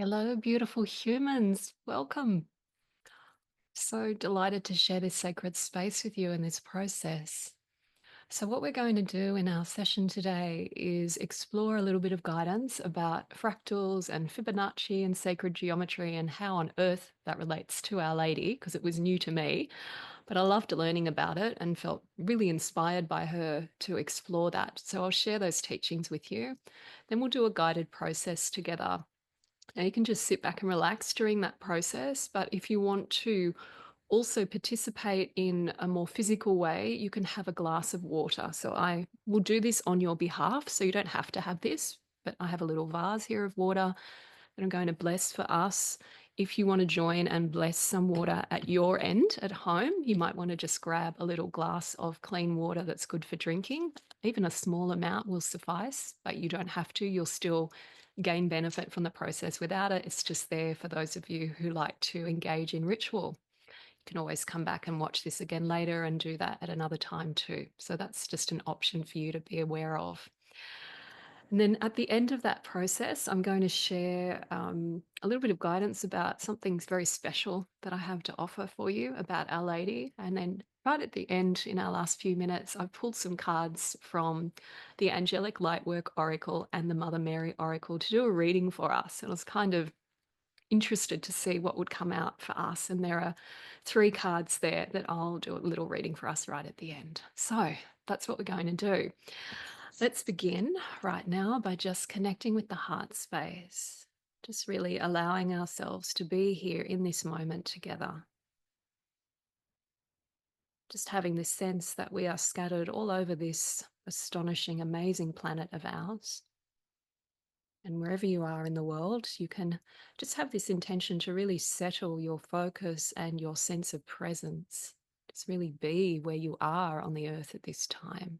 Hello, beautiful humans. Welcome. So delighted to share this sacred space with you in this process. So, what we're going to do in our session today is explore a little bit of guidance about fractals and Fibonacci and sacred geometry and how on earth that relates to Our Lady, because it was new to me. But I loved learning about it and felt really inspired by her to explore that. So, I'll share those teachings with you. Then we'll do a guided process together. Now, you can just sit back and relax during that process, but if you want to also participate in a more physical way, you can have a glass of water. So I will do this on your behalf, so you don't have to have this, but I have a little vase here of water that I'm going to bless for us. If you want to join and bless some water at your end at home, you might want to just grab a little glass of clean water that's good for drinking. Even a small amount will suffice, but you don't have to. You'll still gain benefit from the process without it. It's just there for those of you who like to engage in ritual. You can always come back and watch this again later and do that at another time too. So that's just an option for you to be aware of. And then at the end of that process, I'm going to share a little bit of guidance about something very special that I have to offer for you about Our Lady. And then right at the end, in our last few minutes, I've pulled some cards from the Angelic Lightwork Oracle and the Mother Mary Oracle to do a reading for us. And I was kind of interested to see what would come out for us. And there are three cards there that I'll do a little reading for us right at the end. So that's what we're going to do. Let's begin right now by just connecting with the heart space, just really allowing ourselves to be here in this moment together. Just having this sense that we are scattered all over this astonishing, amazing planet of ours. And wherever you are in the world, you can just have this intention to really settle your focus and your sense of presence. Just really be where you are on the earth at this time.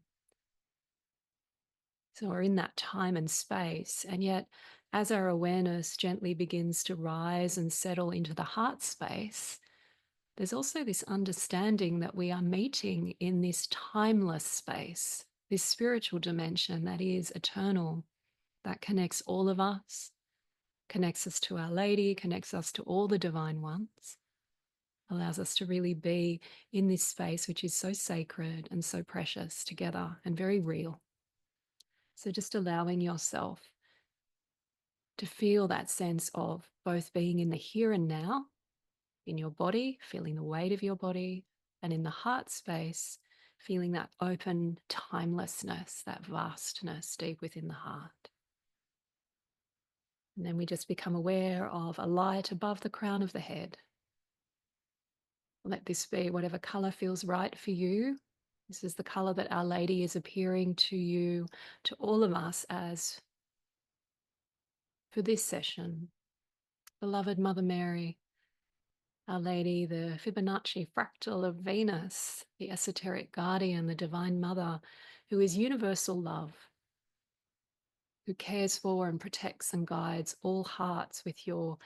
So we're in that time and space. And yet, as our awareness gently begins to rise and settle into the heart space, there's also this understanding that we are meeting in this timeless space, this spiritual dimension that is eternal, that connects all of us, connects us to Our Lady, connects us to all the divine ones, allows us to really be in this space which is so sacred and so precious together and very real. So just allowing yourself to feel that sense of both being in the here and now, in your body, feeling the weight of your body, and in the heart space, feeling that open timelessness, that vastness deep within the heart. And then we just become aware of a light above the crown of the head. Let this be whatever color feels right for you. This is the color that Our Lady is appearing to you, to all of us as for this session. Beloved Mother Mary, Our Lady, the Fibonacci Fractal of Venus, the esoteric guardian, the Divine Mother, who is universal love, who cares for and protects and guides all hearts with your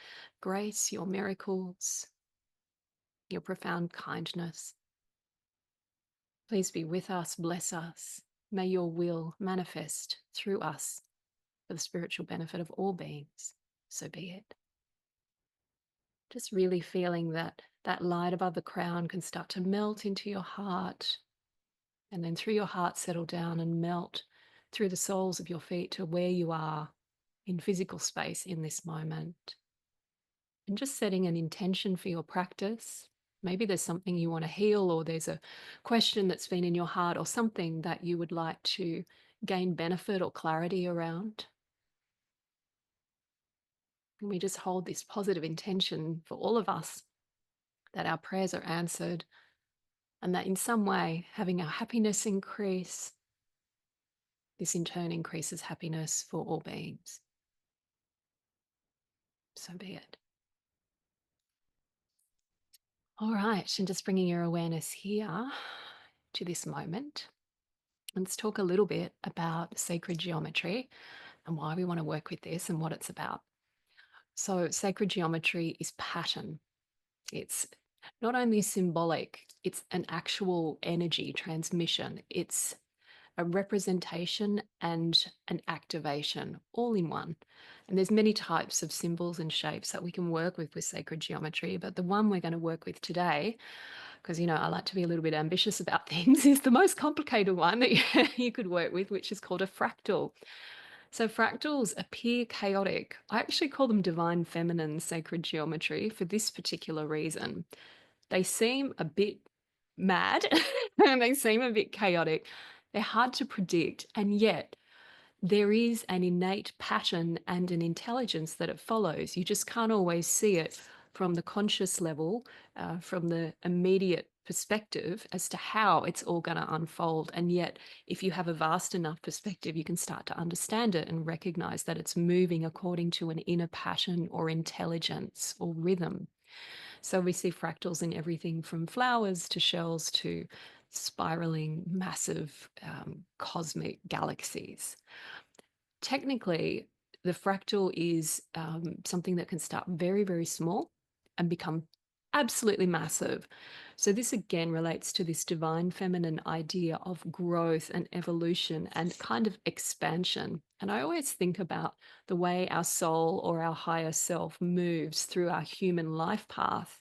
grace, your miracles, your profound kindness. Please be with us, bless us. May your will manifest through us for the spiritual benefit of all beings. So be it. Just really feeling that that light above the crown can start to melt into your heart, and then through your heart settle down and melt through the soles of your feet to where you are in physical space in this moment. And just setting an intention for your practice. Maybe there's something you want to heal, or there's a question that's been in your heart, or something that you would like to gain benefit or clarity around. And we just hold this positive intention for all of us that our prayers are answered, and that in some way, having our happiness increase, this in turn increases happiness for all beings. So be it. All right, and just bringing your awareness here to this moment. Let's talk a little bit about sacred geometry and why we want to work with this and what it's about. So, sacred geometry is pattern. It's not only symbolic, it's an actual energy transmission. It's a representation and an activation all in one. And there's many types of symbols and shapes that we can work with sacred geometry, but the one we're going to work with today, because I like to be a little bit ambitious about things, is the most complicated one that you could work with, which is called a fractal. So fractals appear chaotic. I actually call them divine feminine sacred geometry for this particular reason. They seem a bit mad and they seem a bit chaotic. They're hard to predict, and yet there is an innate pattern and an intelligence that it follows. You just can't always see it from the conscious level, from the immediate perspective as to how it's all going to unfold. And yet, if you have a vast enough perspective, you can start to understand it and recognize that it's moving according to an inner pattern or intelligence or rhythm. So we see fractals in everything from flowers to shells to spiraling massive cosmic galaxies. Technically, the fractal is something that can start very, very small and become absolutely massive. So this again relates to this divine feminine idea of growth and evolution and kind of expansion. And I always think about the way our soul or our higher self moves through our human life path.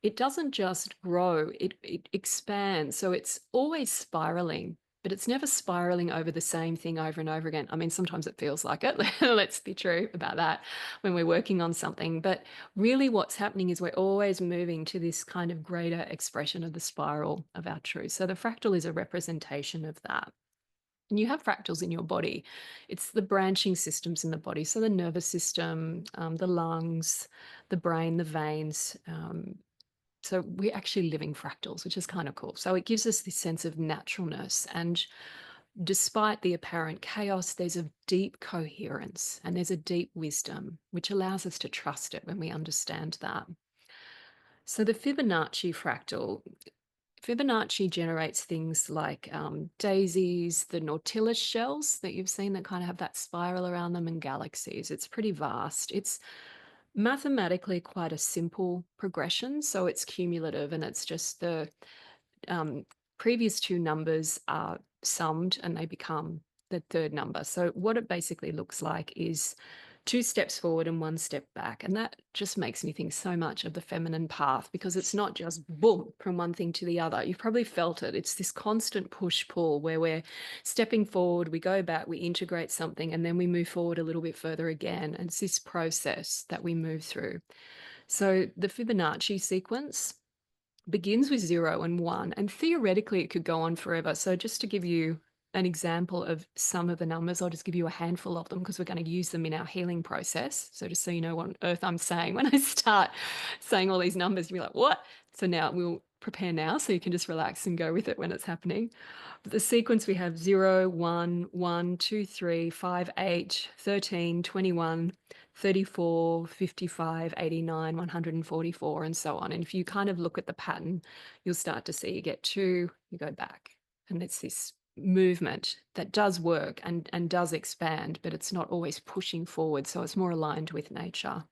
It doesn't just grow, it expands. So it's always spiraling, but it's never spiraling over the same thing over and over again. I mean, sometimes it feels like it. Let's be true about that when we're working on something. But really, what's happening is we're always moving to this kind of greater expression of the spiral of our truth. So the fractal is a representation of that. And you have fractals in your body. It's the branching systems in the body. So the nervous system, the lungs, the brain, the veins. So we're actually living fractals, which is kind of cool. So it gives us this sense of naturalness. And despite the apparent chaos, there's a deep coherence and there's a deep wisdom, which allows us to trust it when we understand that. So the Fibonacci fractal, Fibonacci generates things like daisies, the nautilus shells that you've seen that kind of have that spiral around them, and galaxies. It's pretty vast. It's mathematically quite a simple progression. So it's cumulative and it's just the previous two numbers are summed and they become the third number. So what it basically looks like is 2 steps forward and 1 step back. And that just makes me think so much of the feminine path, because it's not just boom from one thing to the other. You've probably felt it. It's this constant push pull where we're stepping forward, we go back, we integrate something, and then we move forward a little bit further again. And it's this process that we move through. So the Fibonacci sequence begins with 0 and 1, and theoretically it could go on forever. So just to give you an example of some of the numbers, I'll just give you a handful of them because we're going to use them in our healing process. So just so you know what on earth I'm saying when I start saying all these numbers, you'll be like, what? So now we'll prepare now so you can just relax and go with it when it's happening. But the sequence, we have 0, 1, 1, 2, 3, 5, 8, 13, 21, 34, 55, 89, 144, and so on. And if you kind of look at the pattern, you'll start to see you get 2, you go back. And it's this movement that does work and does expand, but it's not always pushing forward. So it's more aligned with nature.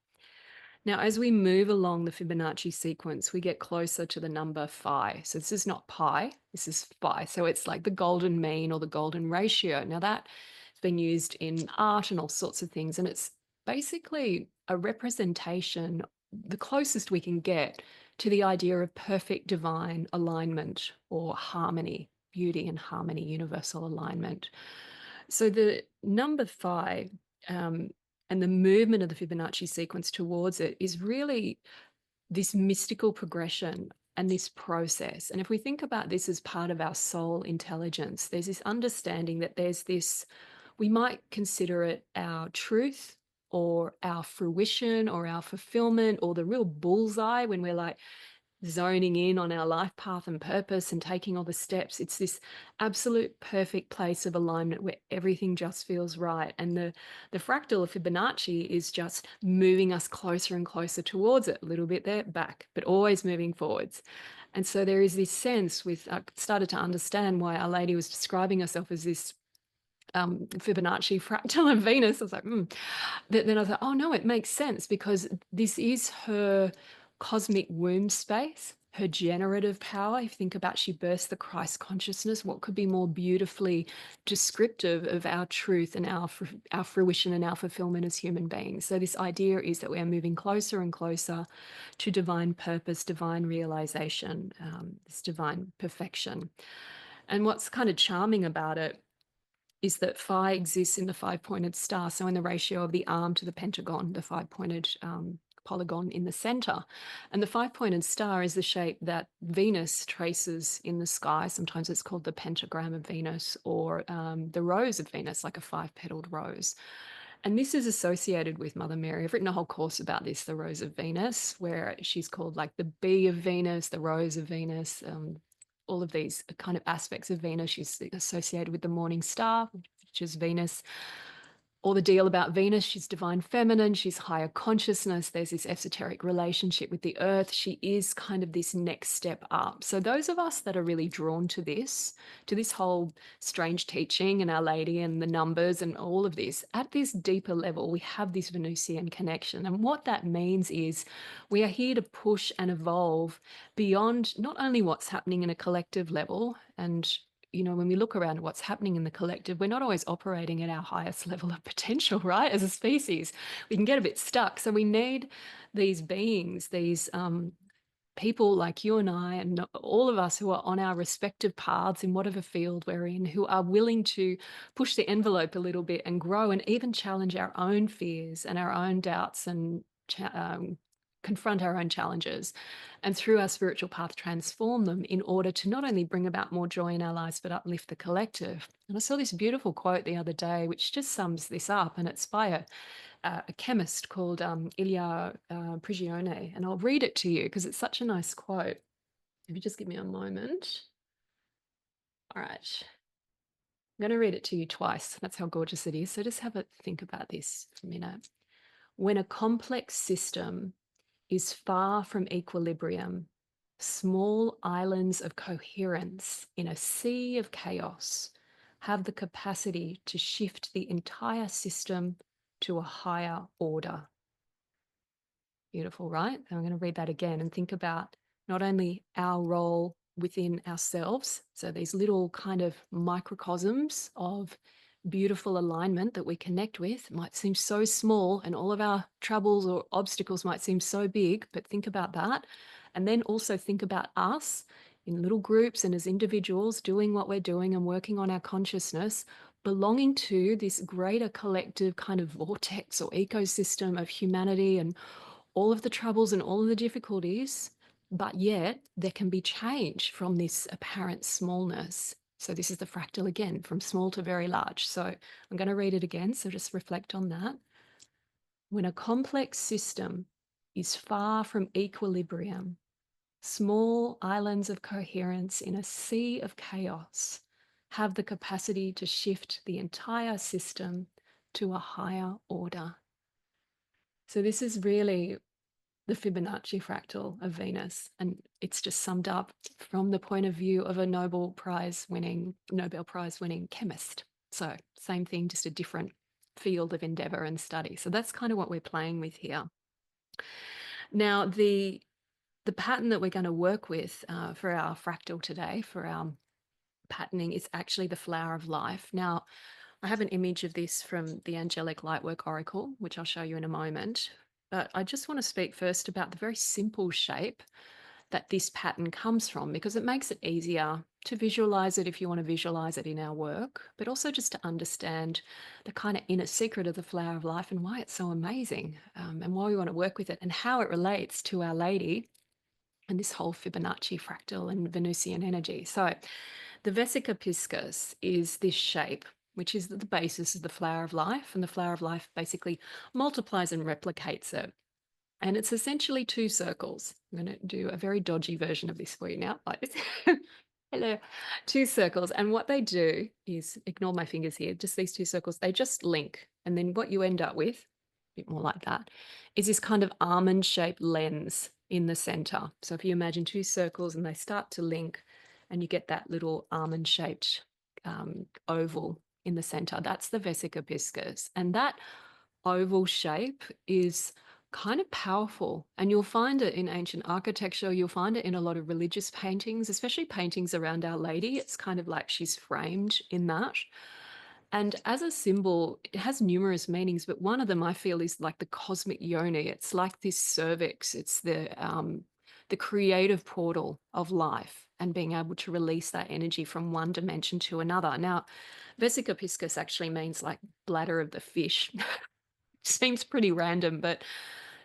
Now, as we move along the Fibonacci sequence, we get closer to the number phi. So this is not pi, this is phi. So it's like the golden mean or the golden ratio. Now that has been used in art and all sorts of things. And it's basically a representation, the closest we can get to the idea of perfect divine alignment or harmony, beauty and harmony, universal alignment. So the number phi, and the movement of the Fibonacci sequence towards it is really this mystical progression and this process. And if we think about this as part of our soul intelligence, there's this understanding that there's this, we might consider it our truth or our fruition or our fulfillment or the real bullseye when we're like zoning in on our life path and purpose and taking all the steps. It's this absolute perfect place of alignment where everything just feels right. And the fractal of Fibonacci is just moving us closer and closer towards it, a little bit there, back, but always moving forwards. And so there is this sense with, I started to understand why Our Lady was describing herself as this Fibonacci fractal of Venus. I was like, Then I was like, oh no, it makes sense because this is her cosmic womb space, her generative power. If you think about she burst the Christ consciousness, what could be more beautifully descriptive of our truth and our fruition and our fulfillment as human beings? So this idea is that we are moving closer and closer to divine purpose, divine realization, this divine perfection. And what's kind of charming about it is that phi exists in the five-pointed star, so in the ratio of the arm to the pentagon, the five-pointed polygon in the center. And the five-pointed star is the shape that Venus traces in the sky. Sometimes it's called the pentagram of Venus, or the rose of Venus, like a five-petaled rose. And this is associated with Mother Mary. I've written a whole course about this, the Rose of Venus, where she's called like the bee of Venus, the rose of Venus, all of these kind of aspects of Venus. She's associated with the morning star, which is Venus. All the deal about Venus, she's divine feminine, she's higher consciousness, there's this esoteric relationship with the earth. She is kind of this next step up. So those of us that are really drawn to this whole strange teaching and Our Lady and the numbers and all of this, at this deeper level, we have this Venusian connection. And what that means is we are here to push and evolve beyond not only what's happening in a collective level, and when we look around at what's happening in the collective, we're not always operating at our highest level of potential, right? As a species, we can get a bit stuck. So we need these beings, these people like you and I, and all of us who are on our respective paths in whatever field we're in, who are willing to push the envelope a little bit and grow and even challenge our own fears and our own doubts and confront our own challenges, and through our spiritual path transform them in order to not only bring about more joy in our lives but uplift the collective. And I saw this beautiful quote the other day which just sums this up, and it's by a chemist called Ilya Prigione, and I'll read it to you because it's such a nice quote. If you just give me a moment. All right, I'm going to read it to you twice. That's how gorgeous it is. So just have a think about this for a minute. When a complex system is far from equilibrium, small islands of coherence in a sea of chaos have the capacity to shift the entire system to a higher order. Beautiful, right? I'm going to read that again and think about not only our role within ourselves, so these little kind of microcosms of beautiful alignment that we connect with might seem so small, and all of our troubles or obstacles might seem so big, but think about that. And then also think about us in little groups and as individuals doing what we're doing and working on our consciousness, belonging to this greater collective kind of vortex or ecosystem of humanity and all of the troubles and all of the difficulties, but yet there can be change from this apparent smallness. So this is the fractal again, from small to very large. So I'm going to read it again, so just reflect on that. When a complex system is far from equilibrium, small islands of coherence in a sea of chaos have the capacity to shift the entire system to a higher order. So this is really the Fibonacci fractal of Venus, and it's just summed up from the point of view of a Nobel Prize winning chemist. So same thing, just a different field of endeavor and study. So that's kind of what we're playing with here. Now, the pattern that we're going to work with for our fractal today, for our patterning, is actually the flower of life. Now, I have an image of this from the Angelic Lightwork Oracle, which I'll show you in a moment. But I just want to speak first about the very simple shape that this pattern comes from, because it makes it easier to visualize it if you want to visualize it in our work, but also just to understand the kind of inner secret of the flower of life and why it's so amazing, and why we want to work with it and how it relates to Our Lady and this whole Fibonacci fractal and Venusian energy. So the Vesica Piscis is this shape, which is the basis of the flower of life, and the flower of life basically multiplies and replicates it. And it's essentially two circles. I'm going to do a very dodgy version of this for you now, like this. Hello, two circles. And what they do is, ignore my fingers here, just these two circles, they just link. And then what you end up with, a bit more like that, is this kind of almond-shaped lens in the center. So if you imagine two circles and they start to link, and you get that little almond-shaped oval in the center, that's the Vesica Piscis. And that oval shape is kind of powerful. And you'll find it in ancient architecture. You'll find it in a lot of religious paintings, especially paintings around Our Lady. It's kind of like she's framed in that. And as a symbol, it has numerous meanings, but one of them I feel is like the cosmic yoni. It's like this cervix. It's the creative portal of life and being able to release that energy from one dimension to another. Now, vesica piscis actually means like bladder of the fish. Seems pretty random, but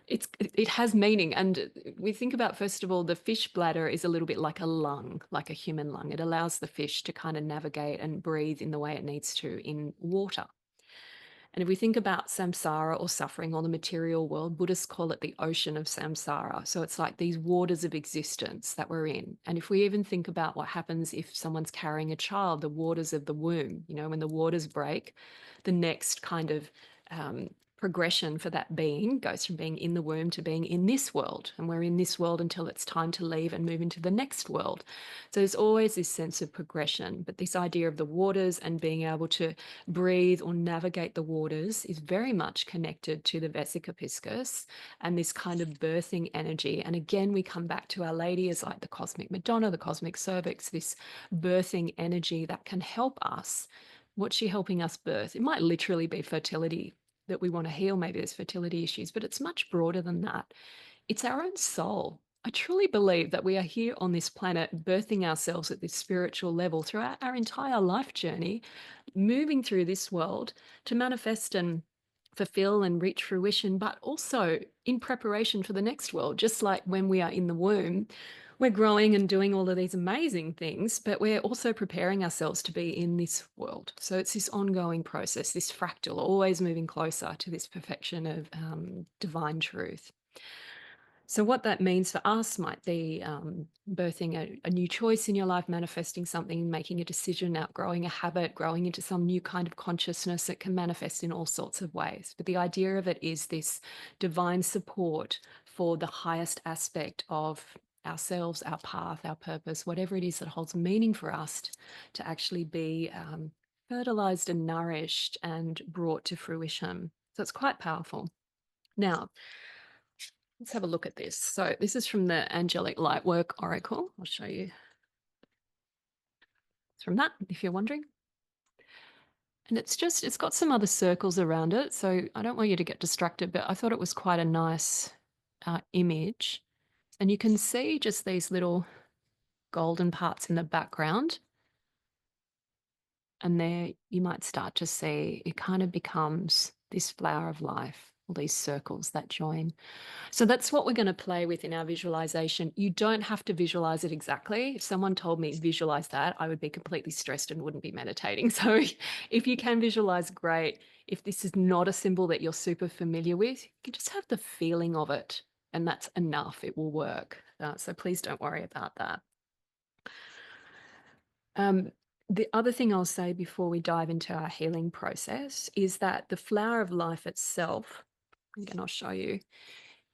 it has meaning. And we think about, first of all, the fish bladder is a little bit like a lung, like a human lung. It allows the fish to kind of navigate and breathe in the way it needs to in water. And if we think about samsara or suffering or the material world, Buddhists call it the ocean of samsara. So it's like these waters of existence that we're in. And if we even think about what happens if someone's carrying a child, the waters of the womb, when the waters break, the next kind of progression for that being goes from being in the womb to being in this world. And we're in this world until it's time to leave and move into the next world. So there's always this sense of progression. But this idea of the waters and being able to breathe or navigate the waters is very much connected to the vesica piscis and this kind of birthing energy. And again, we come back to Our Lady as like the cosmic Madonna, the cosmic cervix, this birthing energy that can help us. What's she helping us birth? It might literally be fertility that we want to heal. Maybe there's fertility issues, but it's much broader than that. It's our own soul. I truly believe that we are here on this planet birthing ourselves at this spiritual level throughout our entire life journey, moving through this world to manifest and fulfill and reach fruition, but also in preparation for the next world. Just like when we are in the womb, we're growing and doing all of these amazing things, but we're also preparing ourselves to be in this world. So it's this ongoing process, this fractal, always moving closer to this perfection of divine truth. So what that means for us might be birthing a new choice in your life, manifesting something, making a decision, outgrowing a habit, growing into some new kind of consciousness that can manifest in all sorts of ways. But the idea of it is this divine support for the highest aspect of ourselves, our path, our purpose, whatever it is that holds meaning for us to actually be fertilized and nourished and brought to fruition. So it's quite powerful. Now, let's have a look at this. So this is from the Angelic Lightwork Oracle. I'll show you. It's from that, if you're wondering. And it's got some other circles around it. So I don't want you to get distracted, but I thought it was quite a nice image. And you can see just these little golden parts in the background. And there you might start to see it kind of becomes this flower of life, all these circles that join. So that's what we're going to play with in our visualization. You don't have to visualize it exactly. If someone told me visualize that, I would be completely stressed and wouldn't be meditating. So if you can visualize, great. If this is not a symbol that you're super familiar with, you can just have the feeling of it, and that's enough. It will work. So please don't worry about that. The other thing I'll say before we dive into our healing process is that the flower of life itself, again, I'll show you,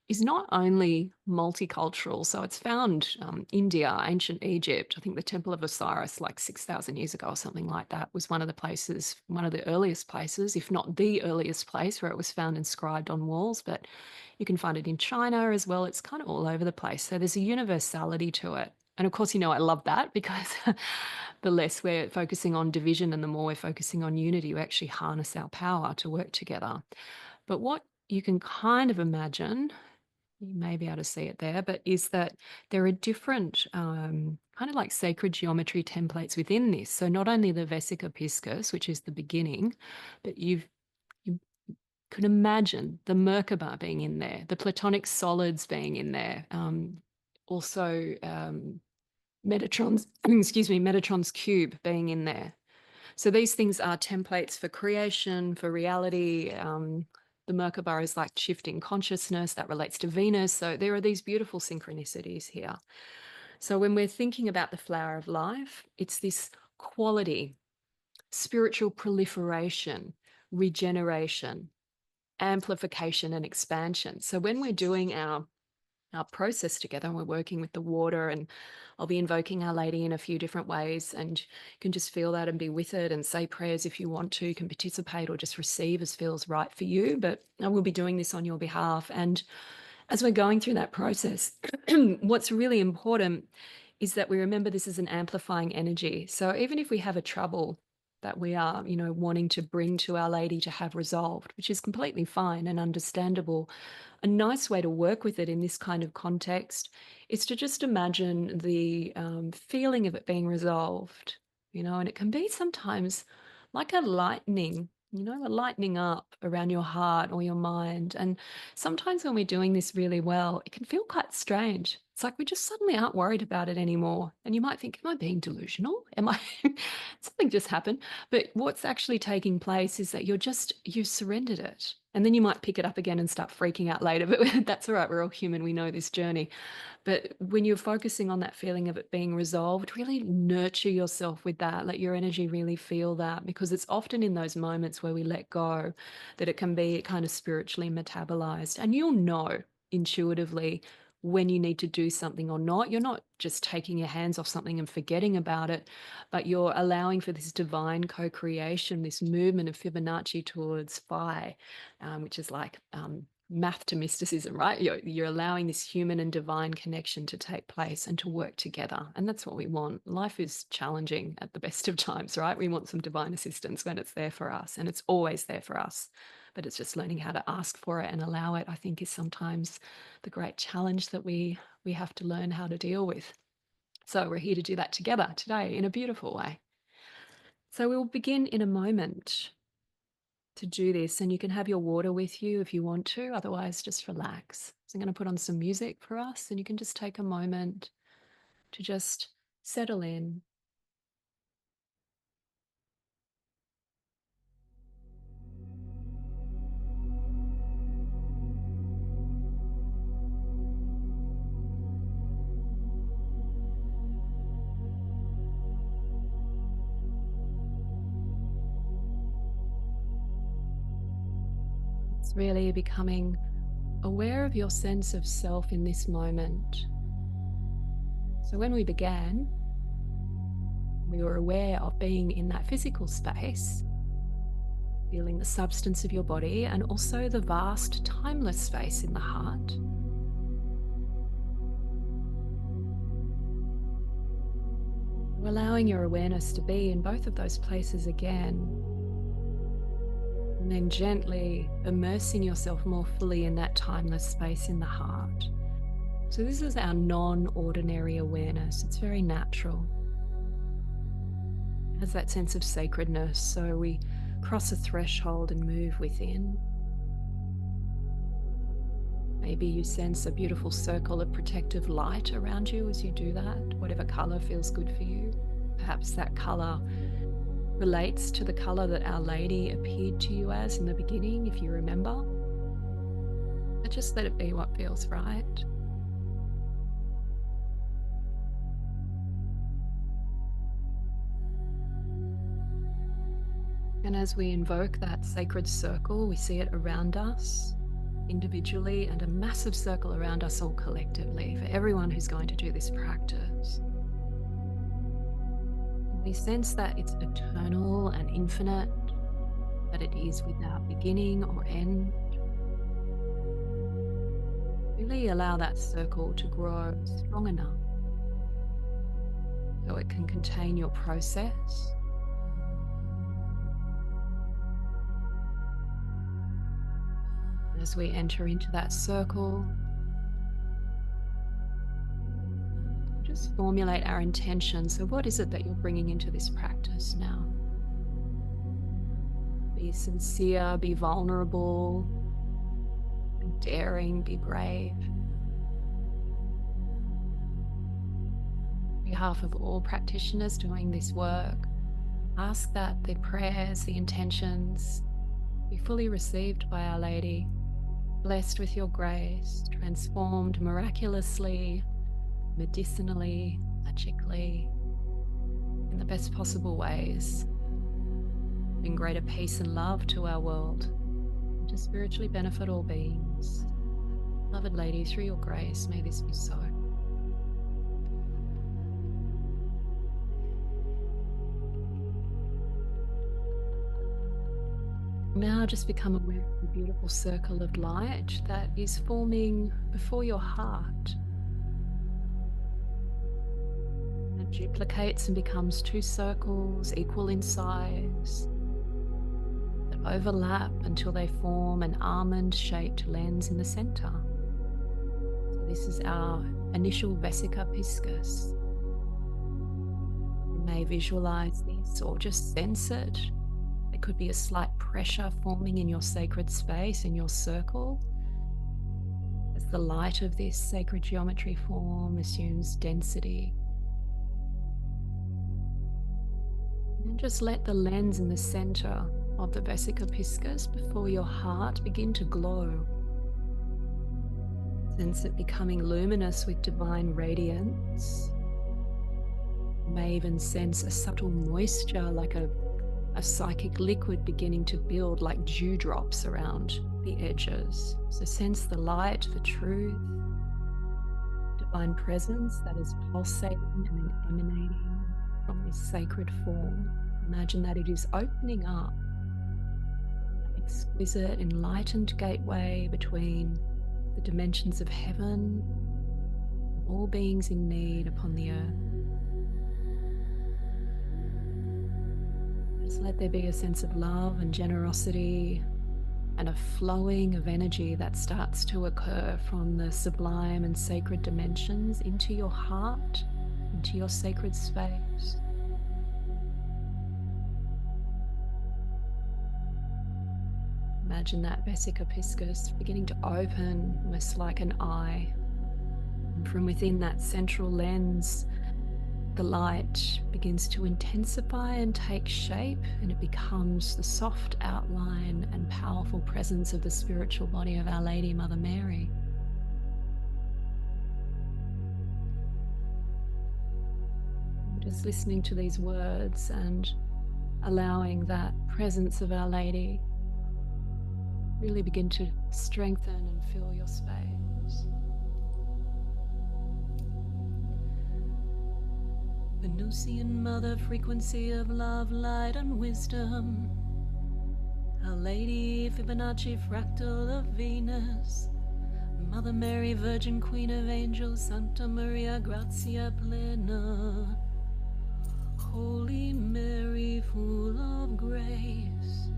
is not only multicultural. So it's found India, ancient Egypt. I think the Temple of Osiris, like 6,000 years ago or something like that, was one of the places, one of the earliest places, if not the earliest place where it was found inscribed on walls. But you can find it in China as well. It's kind of all over the place. So there's a universality to it. And of course, I love that because the less we're focusing on division and the more we're focusing on unity, we actually harness our power to work together. But what you can kind of imagine, you may be able to see it there, but is that there are different kind of like sacred geometry templates within this. So not only the vesica piscis, which is the beginning, but you could imagine the Merkaba being in there, the Platonic solids being in there, also Metatron's, Metatron's cube being in there. So these things are templates for creation, for reality. The Merkaba is like shifting consciousness that relates to Venus. So there are these beautiful synchronicities here. So when we're thinking about the flower of life, it's this quality, spiritual proliferation, regeneration, amplification, and expansion. So when we're doing our our process together, and we're working with the water, and I'll be invoking Our Lady in a few different ways, and you can just feel that and be with it and say prayers if you want to. You can participate or just receive as feels right for you, but I will be doing this on your behalf. And as we're going through that process, what's really important is that we remember this is an amplifying energy. So even if we have a trouble that we are, wanting to bring to Our Lady to have resolved, which is completely fine and understandable, a nice way to work with it in this kind of context is to just imagine the feeling of it being resolved, and it can be sometimes like a lightning, a lightening up around your heart or your mind. And sometimes when we're doing this really well, it can feel quite strange. It's like we just suddenly aren't worried about it anymore. And you might think, am I being delusional? Am I something just happened? But what's actually taking place is that you surrendered it. And then you might pick it up again and start freaking out later. But that's all right. We're all human. We know this journey. But when you're focusing on that feeling of it being resolved, really nurture yourself with that. Let your energy really feel that, because it's often in those moments where we let go that it can be kind of spiritually metabolized. And you'll know intuitively when you need to do something or not. You're not just taking your hands off something and forgetting about it, but you're allowing for this divine co-creation, this movement of Fibonacci towards phi, which is like math to mysticism, right? You're allowing this human and divine connection to take place and to work together. And that's what we want. Life is challenging at the best of times, right? We want some divine assistance when it's there for us, and it's always there for us. But it's just learning how to ask for it and allow it, I think, is sometimes the great challenge that we have to learn how to deal with. So we're here to do that together today in a beautiful way. So we'll begin in a moment to do this, and you can have your water with you if you want to, otherwise just relax. So I'm going to put on some music for us, and you can just take a moment to just settle in. It's really becoming aware of your sense of self in this moment. So when we began, we were aware of being in that physical space, feeling the substance of your body, and also the vast, timeless space in the heart. We're allowing your awareness to be in both of those places again, and then gently immersing yourself more fully in that timeless space in the heart. So this is our non-ordinary awareness. It's very natural. It has that sense of sacredness. So we cross a threshold and move within. Maybe you sense a beautiful circle of protective light around you as you do that, whatever color feels good for you. Perhaps that color relates to the color that Our Lady appeared to you as in the beginning, if you remember. But just let it be what feels right. And as we invoke that sacred circle, we see it around us individually and a massive circle around us all collectively for everyone who's going to do this practice. We sense that it's eternal and infinite, that it is without beginning or end. Really allow that circle to grow strong enough so it can contain your process. As we enter into that circle, just formulate our intention. So what is it that you're bringing into this practice now? Be sincere, be vulnerable, be daring, be brave. On behalf of all practitioners doing this work, ask that the prayers, the intentions, be fully received by Our Lady, blessed with your grace, transformed miraculously, medicinally, magically, in the best possible ways, bring greater peace and love to our world, and to spiritually benefit all beings. Beloved Lady, through your grace, may this be so. Now just become aware of the beautiful circle of light that is forming before your heart. It duplicates and becomes two circles equal in size that overlap until they form an almond-shaped lens in the center. So this is our initial vesica piscis. You may visualize this or just sense it. There could be a slight pressure forming in your sacred space, in your circle, as the light of this sacred geometry form assumes density. And just let the lens in the center of the vesica piscis before your heart begin to glow. Sense it becoming luminous with divine radiance. You may even sense a subtle moisture, like a psychic liquid beginning to build, like dewdrops around the edges. So sense the light, the truth, divine presence that is pulsating and emanating from this sacred form. Imagine that it is opening up an exquisite, enlightened gateway between the dimensions of heaven and all beings in need upon the earth. Just let there be a sense of love and generosity and a flowing of energy that starts to occur from the sublime and sacred dimensions into your heart, into your sacred space. Imagine that vesica piscis beginning to open almost like an eye. And from within that central lens, the light begins to intensify and take shape, and it becomes the soft outline and powerful presence of the spiritual body of Our Lady, Mother Mary. Just listening to these words and allowing that presence of Our Lady really begin to strengthen and fill your space. Venusian Mother, frequency of love, light and wisdom. Our Lady, Fibonacci Fractal of Venus. Mother Mary, Virgin Queen of Angels, Santa Maria Grazia Plena. Holy Mary, full of grace.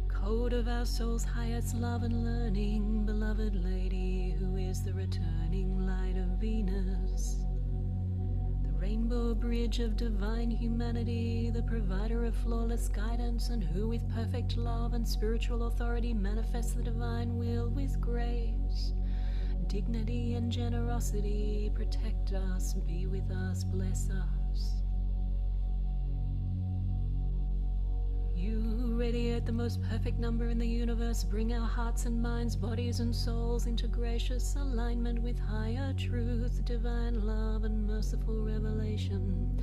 Code of our soul's highest love and learning, beloved Lady, who is the returning light of Venus. Rainbow bridge of divine humanity, the provider of flawless guidance, and who with perfect love and spiritual authority manifests the divine will with grace, dignity and generosity. Protect us, be with us, bless us. You who radiate the most perfect number in the universe, bring our hearts and minds, bodies and souls into gracious alignment with higher truth, divine love and merciful revelation.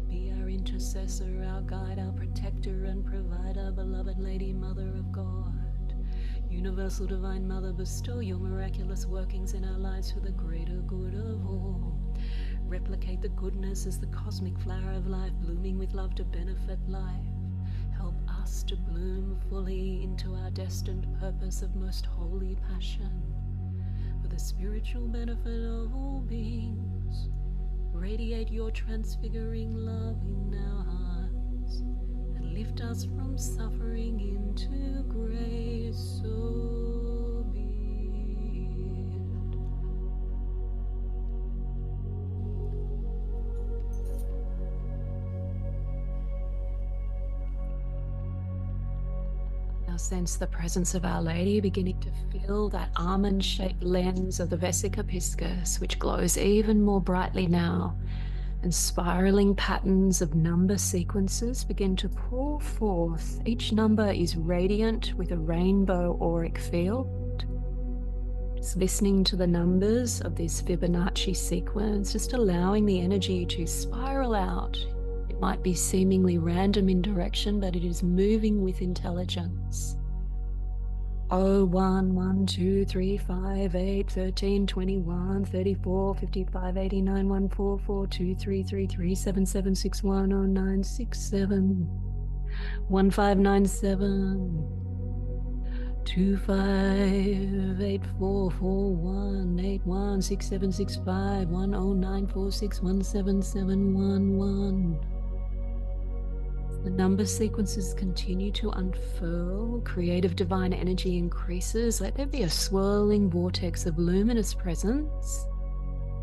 Be our intercessor, our guide, our protector and provider, beloved Lady, Mother of God. Universal Divine Mother, bestow your miraculous workings in our lives for the greater good of all. Replicate the goodness as the cosmic flower of life, blooming with love to benefit life. Help us to bloom fully into our destined purpose of most holy passion, for the spiritual benefit of all beings. Radiate your transfiguring love in our hearts, and lift us from suffering into grace. So be it. Now sense the presence of Our Lady beginning to fill that almond-shaped lens of the vesica piscis, which glows even more brightly now, and spiraling patterns of number sequences begin to pour forth. Each number is radiant with a rainbow auric field. Just listening to the numbers of this Fibonacci sequence, just allowing the energy to spiral out. It might be seemingly random in direction, but it is moving with intelligence. 0, 1, 1, 2, 3, 5, 8, 13, 21, 34, 55, 89, 14, 4, 2, 3, 3, 3, 7, 7, 6, 1, 0, 9, 6, 7, 1, 5, 9, 7, 2, 5, 8, 4, 4, 1, 8, 1, 6, 7, 6, 5, 1, 0, 9, 4, 6, 1, 7, 7, 1, 1. The number sequences continue to unfurl, creative divine energy increases. Let there be a swirling vortex of luminous presence,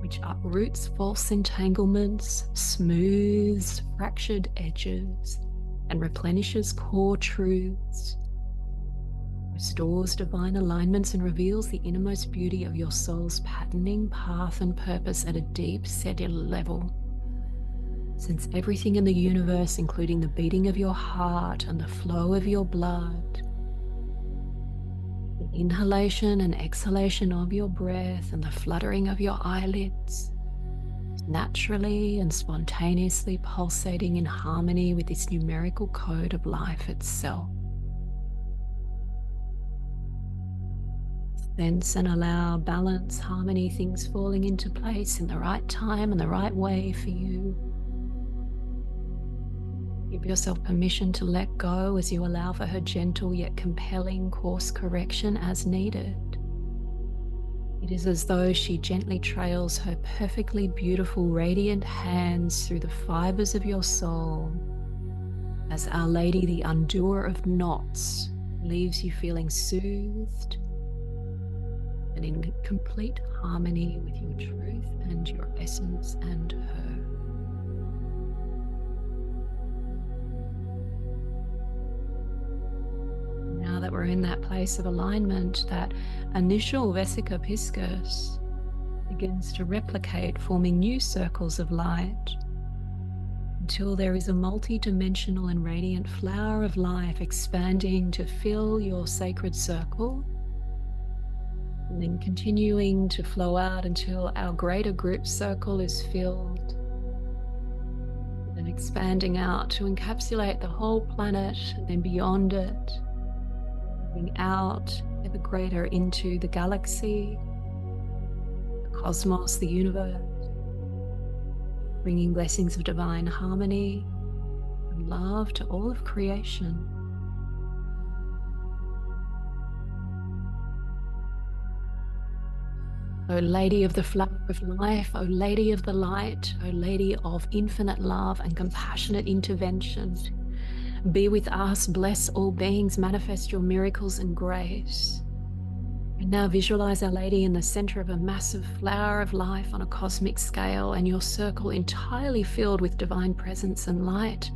which uproots false entanglements, smooths fractured edges, and replenishes core truths, restores divine alignments, and reveals the innermost beauty of your soul's patterning, path, and purpose at a deep cellular level. Since everything in the universe, including the beating of your heart and the flow of your blood, the inhalation and exhalation of your breath and the fluttering of your eyelids, is naturally and spontaneously pulsating in harmony with this numerical code of life itself. Sense and allow balance, harmony, things falling into place in the right time and the right way for you. Give yourself permission to let go as you allow for her gentle yet compelling course correction as needed. It is as though she gently trails her perfectly beautiful, radiant hands through the fibers of your soul, as Our Lady, the undoer of knots, leaves you feeling soothed and in complete harmony with your truth and your essence and her. Now that we're in that place of alignment, that initial vesica piscis begins to replicate, forming new circles of light until there is a multi-dimensional and radiant flower of life expanding to fill your sacred circle, and then continuing to flow out until our greater group circle is filled, and expanding out to encapsulate the whole planet and then beyond it, moving out ever greater into the galaxy, the cosmos, the universe, bringing blessings of divine harmony and love to all of creation. O Lady of the Flower of Life, O Lady of the Light, O Lady of infinite love and compassionate intervention, be with us, bless all beings, manifest your miracles and grace. And now visualize Our Lady in the center of a massive flower of life on a cosmic scale, and your circle entirely filled with divine presence and light.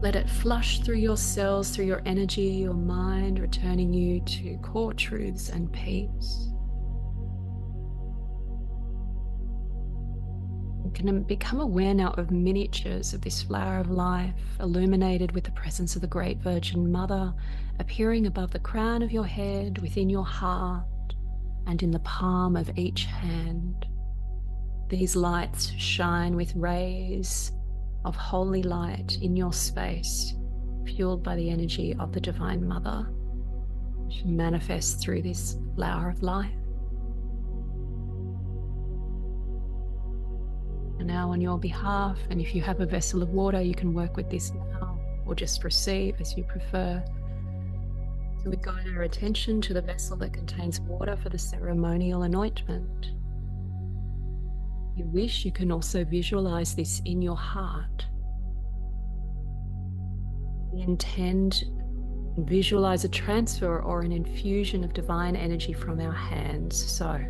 Let it flush through your cells, through your energy, your mind, returning you to core truths and peace. You can become aware now of miniatures of this flower of life, illuminated with the presence of the Great Virgin Mother, appearing above the crown of your head, within your heart, and in the palm of each hand. These lights shine with rays of holy light in your space, fueled by the energy of the Divine Mother, which manifests through this flower of life. And now on your behalf, and if you have a vessel of water, you can work with this now or just receive as you prefer. So we guide our attention to the vessel that contains water for the ceremonial anointment. If you wish, you can also visualize this in your heart. We intend and visualize a transfer or an infusion of divine energy from our hands. So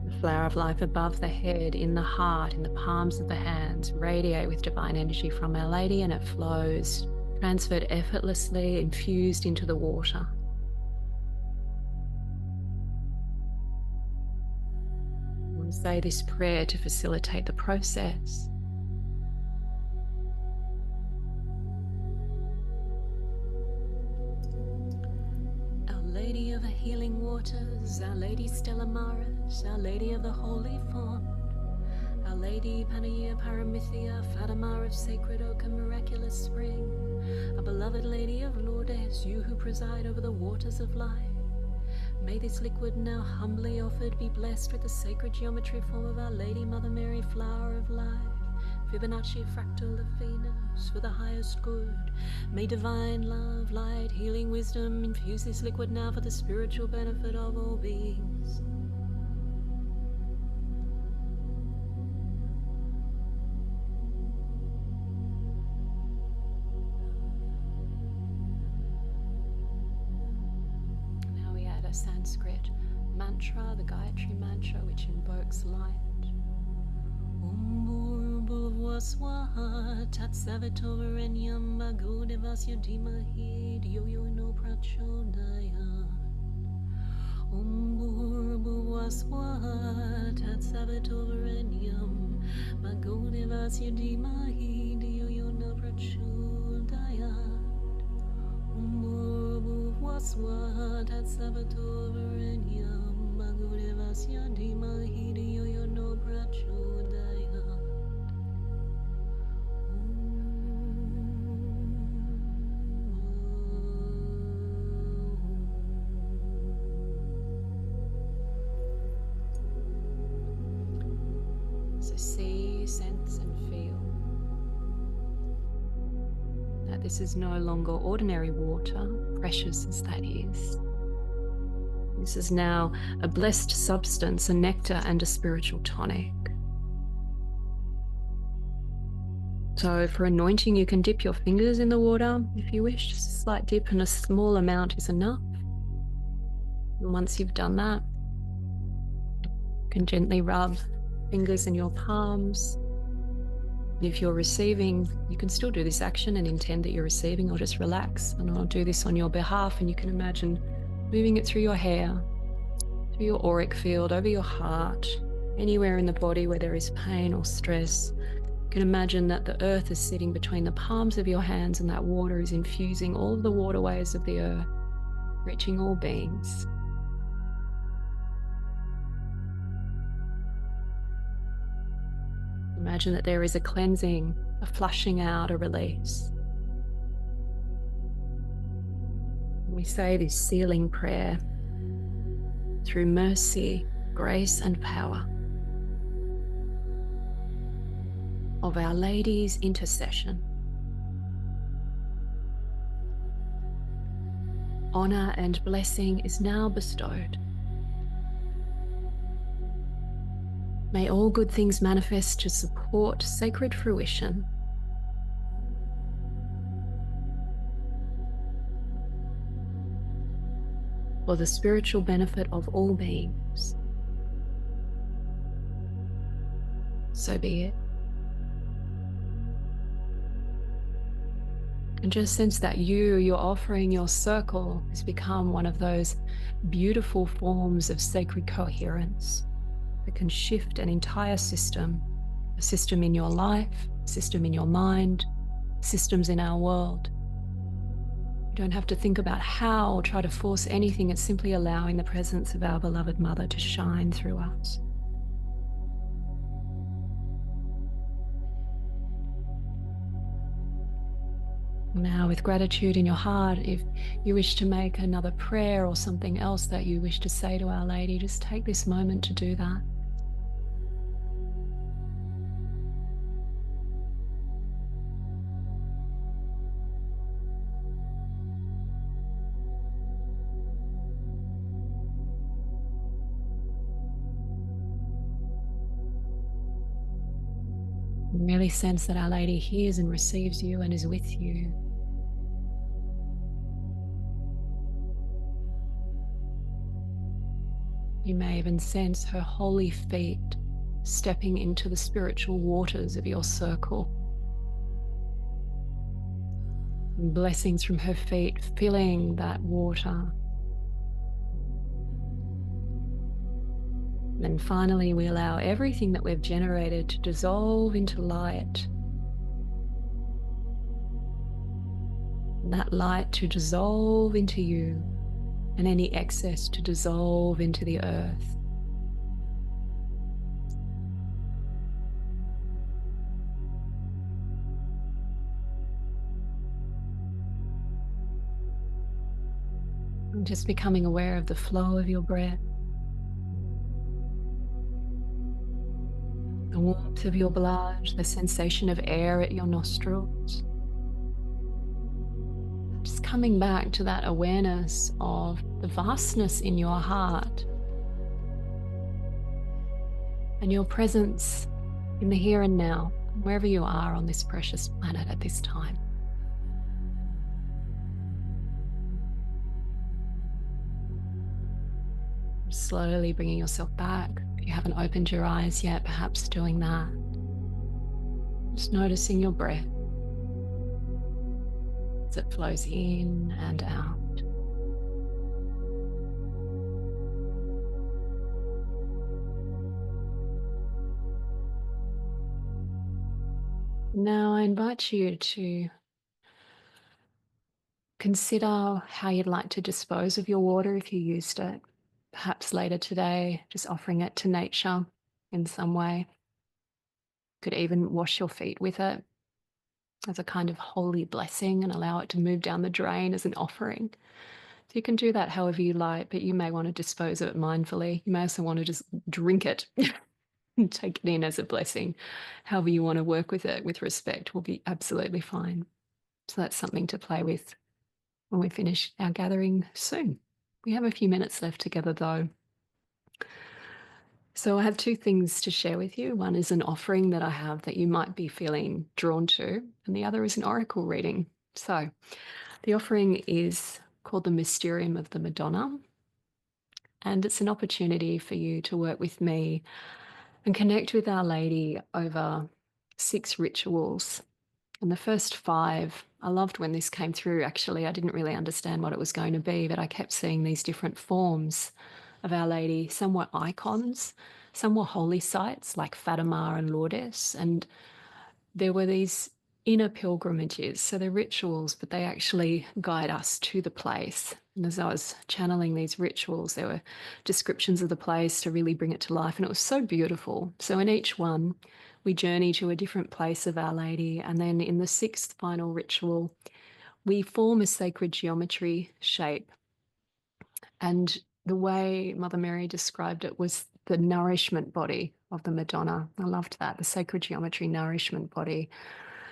the flower of life above the head, in the heart, in the palms of the hands, radiate with divine energy from Our Lady, and it flows, transferred effortlessly, infused into the water. I want to say this prayer to facilitate the process. Our Lady of the Healing Waters, Our Lady Stella Maris, Our Lady of the Holy Font, Our Lady Panaya Paramithia, Fatima of sacred oak and miraculous spring, our beloved Lady of Lourdes, you who preside over the waters of life, may this liquid now humbly offered be blessed with the sacred geometry form of Our Lady Mother Mary, flower of life, Fibonacci Fractal of Venus, for the highest good. May divine love, light, healing, wisdom infuse this liquid now for the spiritual benefit of all beings. Now we add a Sanskrit mantra, the Gayatri mantra, which invokes light. Swaha tat savitoverenyam bhago devasya dhimahi dhyo no prachodaya. Bhurvua swaha tat savitoverenyam bhago devasya dhimahi dhyo no prachodaya. Bhurvua swaha tat savitoverenyam bhago devasya dhimahi dhyo no prachodaya. So see, sense and feel that this is no longer ordinary water, precious as that is. This is now a blessed substance, a nectar and a spiritual tonic. So for anointing, you can dip your fingers in the water if you wish. Just a slight dip and a small amount is enough. And once you've done that, you can gently rub fingers in your palms. And if you're receiving, you can still do this action and intend that you're receiving, or just relax. And I'll do this on your behalf, and you can imagine moving it through your hair, through your auric field, over your heart, anywhere in the body where there is pain or stress. You can imagine that the earth is sitting between the palms of your hands, and that water is infusing all of the waterways of the earth, reaching all beings. Imagine that there is a cleansing, a flushing out, a release. We say this sealing prayer through mercy, grace, and power of Our Lady's intercession. Honor and blessing is now bestowed. May all good things manifest to support sacred fruition. For the spiritual benefit of all beings. So be it. And just sense that you're offering your circle has become one of those beautiful forms of sacred coherence that can shift an entire system, a system in your life, a system in your mind, systems in our world. You don't have to think about how or try to force anything. It's simply allowing the presence of our beloved Mother to shine through us. Now, with gratitude in your heart, if you wish to make another prayer or something else that you wish to say to Our Lady, just take this moment to do that. Really sense that Our Lady hears and receives you and is with you. You may even sense her holy feet stepping into the spiritual waters of your circle. And blessings from her feet filling that water. And finally, we allow everything that we've generated to dissolve into light. And that light to dissolve into you, and any excess to dissolve into the earth. just becoming aware of the flow of your breath, the warmth of your blood, the sensation of air at your nostrils. Just coming back to that awareness of the vastness in your heart and your presence in the here and now, wherever you are on this precious planet at this time. Slowly bringing yourself back. If you haven't opened your eyes yet, perhaps doing that. Just noticing your breath as it flows in and out. Now I invite you to consider how you'd like to dispose of your water if you used it. Perhaps later today, just offering it to nature in some way. Could even wash your feet with it as a kind of holy blessing and allow it to move down the drain as an offering. So you can do that however you like, but you may want to dispose of it mindfully. You may also want to just drink it and take it in as a blessing. However you want to work with it with respect will be absolutely fine. So that's something to play with when we finish our gathering soon. We have a few minutes left together though. So I have two things to share with you. One is an offering that I have that you might be feeling drawn to, and the other is an oracle reading. So the offering is called the Mysterium of the Madonna, and it's an opportunity for you to work with me and connect with Our Lady over 6 rituals. And the first 5, I loved when this came through. Actually, I didn't really understand what it was going to be, but I kept seeing these different forms of Our Lady. Some were icons, some were holy sites like Fatima and Lourdes, and there were these inner pilgrimages. So they're rituals, but they actually guide us to the place. And as I was channeling these rituals, there were descriptions of the place to really bring it to life. And it was so beautiful. So in each one, we journey to a different place of Our Lady. And then in the 6th final ritual, we form a sacred geometry shape. And the way Mother Mary described it was the nourishment body of the Madonna. I loved that, the sacred geometry nourishment body.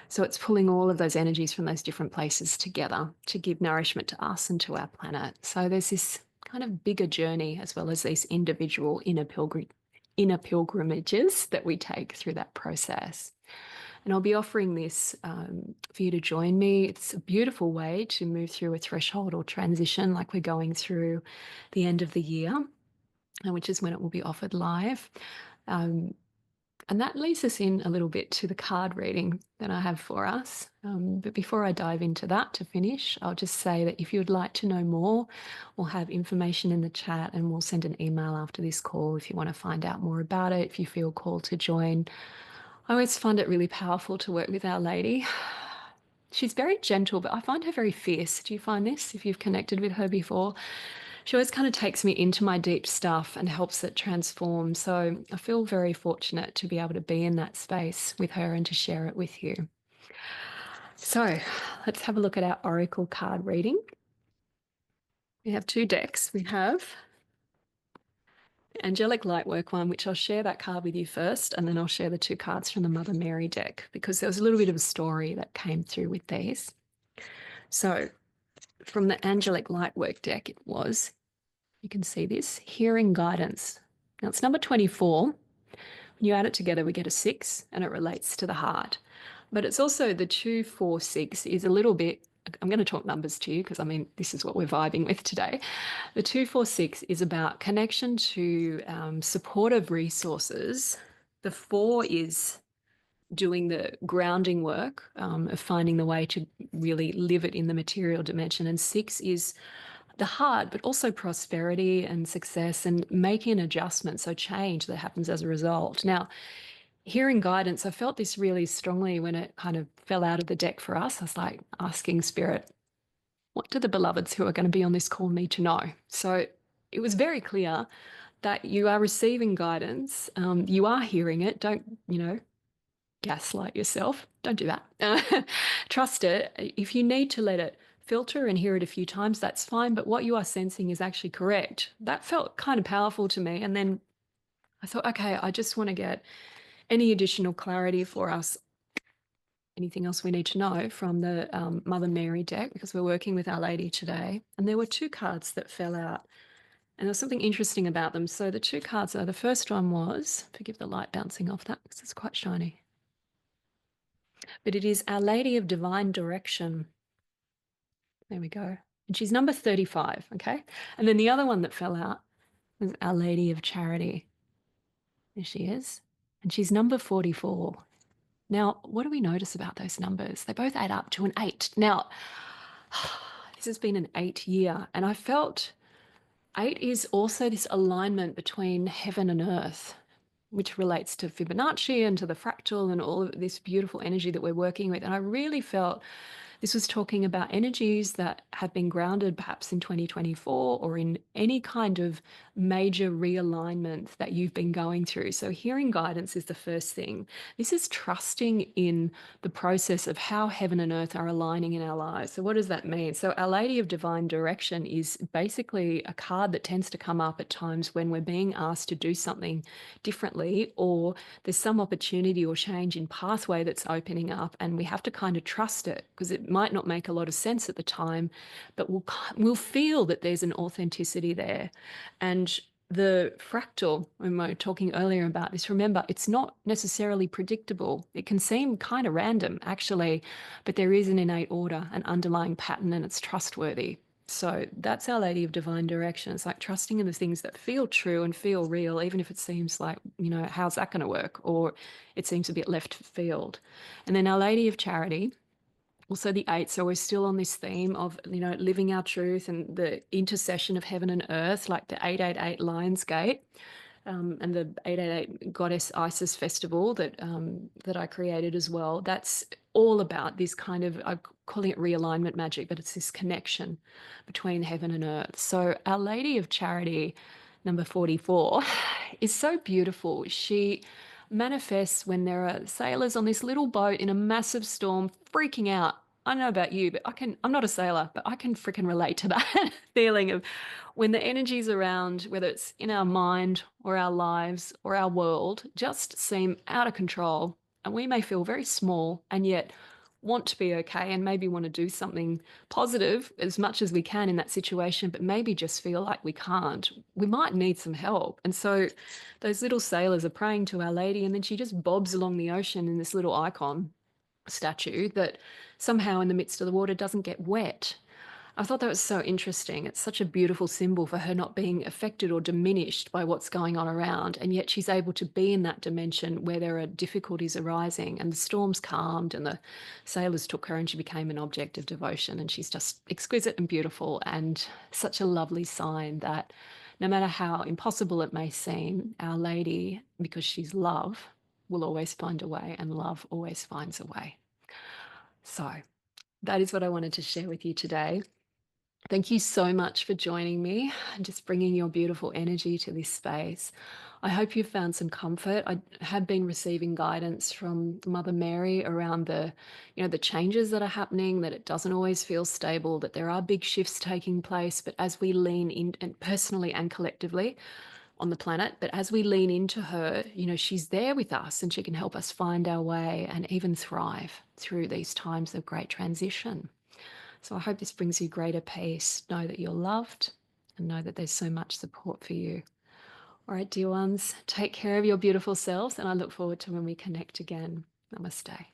So it's pulling all of those energies from those different places together to give nourishment to us and to our planet. So there's this kind of bigger journey as well as these individual inner pilgrimages that we take through that process. And I'll be offering this for you to join me. It's a beautiful way to move through a threshold or transition like we're going through the end of the year, which is when it will be offered live. And that leads us in a little bit to the card reading that I have for us. But before I dive into that to finish, I'll just say that if you'd like to know more, we'll have information in the chat and we'll send an email after this call if you want to find out more about it, if you feel called to join. I always find it really powerful to work with Our Lady. She's very gentle, but I find her very fierce. Do you find this if you've connected with her before? She always kind of takes me into my deep stuff and helps it transform. So I feel very fortunate to be able to be in that space with her and to share it with you. So let's have a look at our oracle card reading. We have 2 decks. We have the Angelic Lightwork one, which I'll share that card with you first, and then I'll share the 2 cards from the Mother Mary deck because there was a little bit of a story that came through with these. So from the Angelic Lightwork deck, it was, you can see this, Hearing Guidance. Now it's number 24. When you add it together, we get a 6 and it relates to the heart. But it's also the 2, 4, 6 is a little bit, I'm going to talk numbers to you because I mean, this is what we're vibing with today. The 2, 4, 6 is about connection to supportive resources. The 4 is doing the grounding work of finding the way to really live it in the material dimension. And 6 is the heart, but also prosperity and success and making an adjustment, so change that happens as a result. Now, Hearing Guidance, I felt this really strongly when it kind of fell out of the deck for us. I was like asking Spirit, what do the beloveds who are going to be on this call need to know? So it was very clear that you are receiving guidance. You are hearing it. Don't, gaslight yourself. Don't do that. Trust it. If you need to let it filter and hear it a few times, that's fine. But what you are sensing is actually correct. That felt kind of powerful to me. And then I thought, okay, I just want to get any additional clarity for us, anything else we need to know from the Mother Mary deck, because we're working with Our Lady today. And there were two cards that fell out. And there's something interesting about them. So the two cards are, the first one was, forgive the light bouncing off that because it's quite shiny, but it is Our Lady of Divine Direction. There we go. And she's number 35, okay? And then the other one that fell out was Our Lady of Charity. There she is. And she's number 44. Now, what do we notice about those numbers? They both add up to an 8. Now, this has been an 8 year, and I felt 8 is also this alignment between heaven and earth, which relates to Fibonacci and to the fractal and all of this beautiful energy that we're working with. And I really felt this was talking about energies that have been grounded perhaps in 2024 or in any kind of major realignment that you've been going through. So hearing guidance is the first thing. This is trusting in the process of how heaven and earth are aligning in our lives. So what does that mean? So Our Lady of Divine Direction is basically a card that tends to come up at times when we're being asked to do something differently, or there's some opportunity or change in pathway that's opening up, and we have to kind of trust it because it might not make a lot of sense at the time, but we'll feel that there's an authenticity there. And the fractal, when we were talking earlier about this, remember, it's not necessarily predictable. It can seem kind of random, actually, but there is an innate order, an underlying pattern, and it's trustworthy. So that's Our Lady of Divine Direction. It's like trusting in the things that feel true and feel real, even if it seems like, how's that going to work? Or it seems a bit left field. And then Our Lady of Charity, also the 8. So we're still on this theme of, living our truth and the intercession of heaven and earth, like the 888 Lionsgate. And the 888 Goddess Isis Festival that I created as well. That's all about this kind of, I'm calling it realignment magic, but it's this connection between heaven and earth. So Our Lady of Charity, number 44, is so beautiful. She manifests when there are sailors on this little boat in a massive storm freaking out. I don't know about you, but I'm not a sailor, but I can freaking relate to that feeling of when the energies around, whether it's in our mind or our lives or our world, just seem out of control. And we may feel very small and yet want to be okay and maybe want to do something positive as much as we can in that situation, but maybe just feel like we can't. We might need some help. And so those little sailors are praying to Our Lady, and then she just bobs along the ocean in this little icon statue that somehow in the midst of the water doesn't get wet. I thought that was so interesting. It's such a beautiful symbol for her not being affected or diminished by what's going on around. And yet she's able to be in that dimension where there are difficulties arising, and the storm's calmed and the sailors took her and she became an object of devotion. And she's just exquisite and beautiful, and such a lovely sign that no matter how impossible it may seem, Our Lady, because she's love, will always find a way, and love always finds a way. So that is what I wanted to share with you today. Thank you so much for joining me and just bringing your beautiful energy to this space. I hope you found some comfort. I have been receiving guidance from Mother Mary around the changes that are happening, that it doesn't always feel stable, that there are big shifts taking place, but as we lean in, and personally and collectively on the planet, but as we lean into her, she's there with us and she can help us find our way and even thrive through these times of great transition. So I hope this brings you greater peace. Know that you're loved and know that there's so much support for you. All right, dear ones, take care of your beautiful selves, and I look forward to when we connect again. Namaste.